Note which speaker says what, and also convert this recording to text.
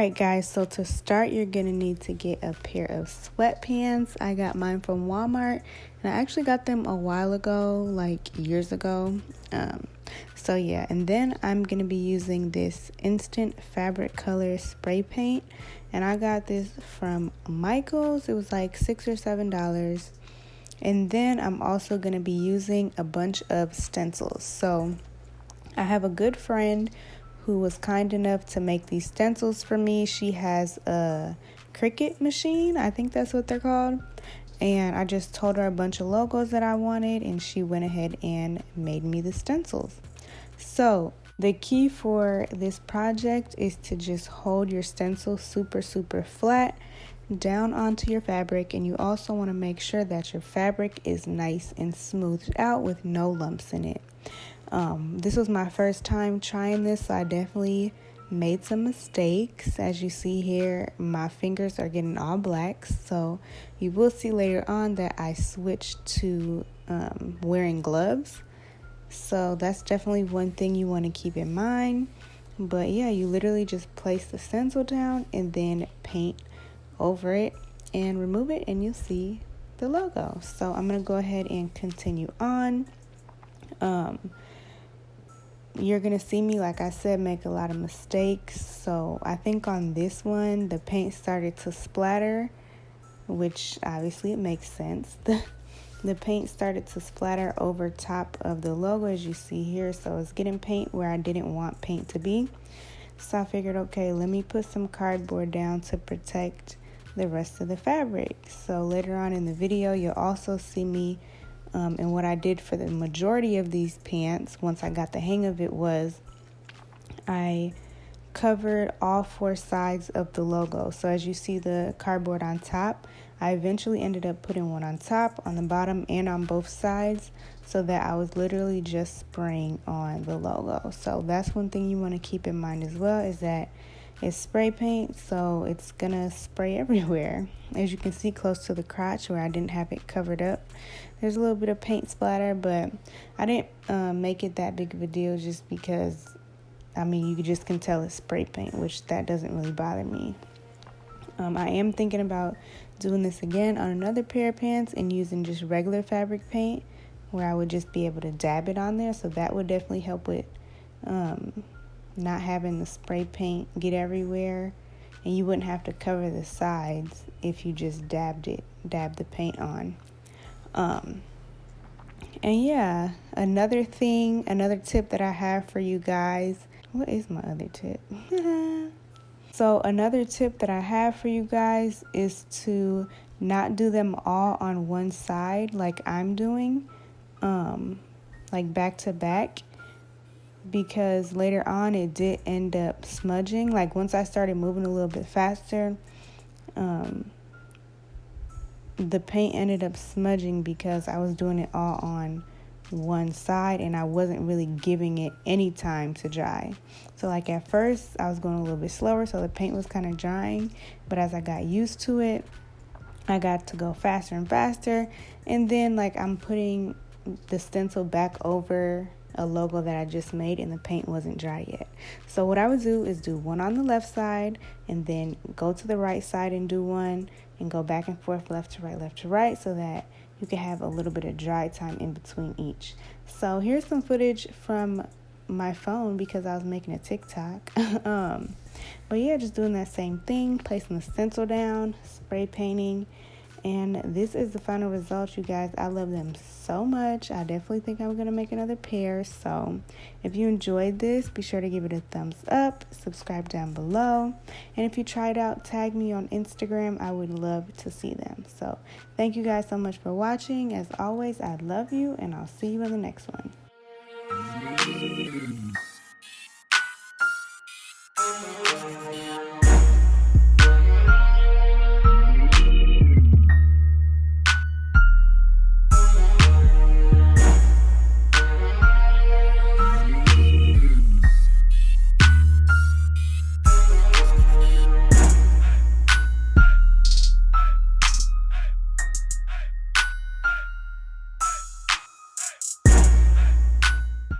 Speaker 1: Alright guys, so to start you're going to need to get a pair of sweatpants. I got mine from Walmart and I actually got them a while ago, like years ago. So yeah, and then I'm going to be using this instant fabric color spray paint, and I got this from Michael's. It was like $6 or $7. And then I'm also going to be using a bunch of stencils. So I have a good friend who was kind enough to make these stencils for me. She has a Cricut machine, I think that's what they're called. And I just told her a bunch of logos that I wanted, and she went ahead and made me the stencils. So the key for this project is to just hold your stencil super flat down onto your fabric, and you also want to make sure that your fabric is nice and smoothed out with no lumps in it. This was my first time trying this, so I definitely made some mistakes. As you see here, my fingers are getting all black, so you will see later on that I switched to wearing gloves. So that's definitely one thing you want to keep in mind. But yeah, you literally just place the stencil down and then paint over it and remove it, and you'll see the logo. So I'm going to go ahead and continue on. You're going to see me, like I said, make a lot of mistakes. So I think on this one, the paint started to splatter, which obviously it makes sense. The paint started to splatter over top of the logo, as you see here. So it's getting paint where I didn't want paint to be. So I figured, okay, let me put some cardboard down to protect the rest of the fabric. So later on in the video, you'll also see me and what I did for the majority of these pants, once I got the hang of it, was I covered all four sides of the logo. So as you see the cardboard on top, I eventually ended up putting one on top, on the bottom, and on both sides, so that I was literally just spraying on the logo. So that's one thing you want to keep in mind as well, is that it's spray paint, so it's gonna spray everywhere. As you can see close to the crotch where I didn't have it covered up, there's a little bit of paint splatter, but I didn't make it that big of a deal just because, I mean, you just can tell it's spray paint, which that doesn't really bother me. I am thinking about doing this again on another pair of pants and using just regular fabric paint, where I would just be able to dab it on there. So that would definitely help with not having the spray paint get everywhere, and you wouldn't have to cover the sides if you just dabbed the paint on. And yeah, another tip that I have for you guys. What is my other tip? So another tip that I have for you guys is to not do them all on one side like I'm doing, like back to back, because later on it did end up smudging. Like once I started moving a little bit faster, the paint ended up smudging because I was doing it all on one side and I wasn't really giving it any time to dry. So like at first I was going a little bit slower, so the paint was kind of drying, but as I got used to it, I got to go faster and faster. And then like I'm putting the stencil back over a logo that I just made and the paint wasn't dry yet. So what I would do is do one on the left side and then go to the right side and do one, and go back and forth, left to right, so that you can have a little bit of dry time in between each. So here's some footage from my phone because I was making a TikTok. But yeah, just doing that same thing, placing the stencil down, spray painting, and this is the final result, you guys. I love them so much. I definitely think I'm gonna make another pair. So if you enjoyed this, be sure to give it a thumbs up, subscribe down below, and if you try it out, tag me on Instagram. I would love to see them. So thank you guys so much for watching. As always, I love you, and I'll see you in the next one.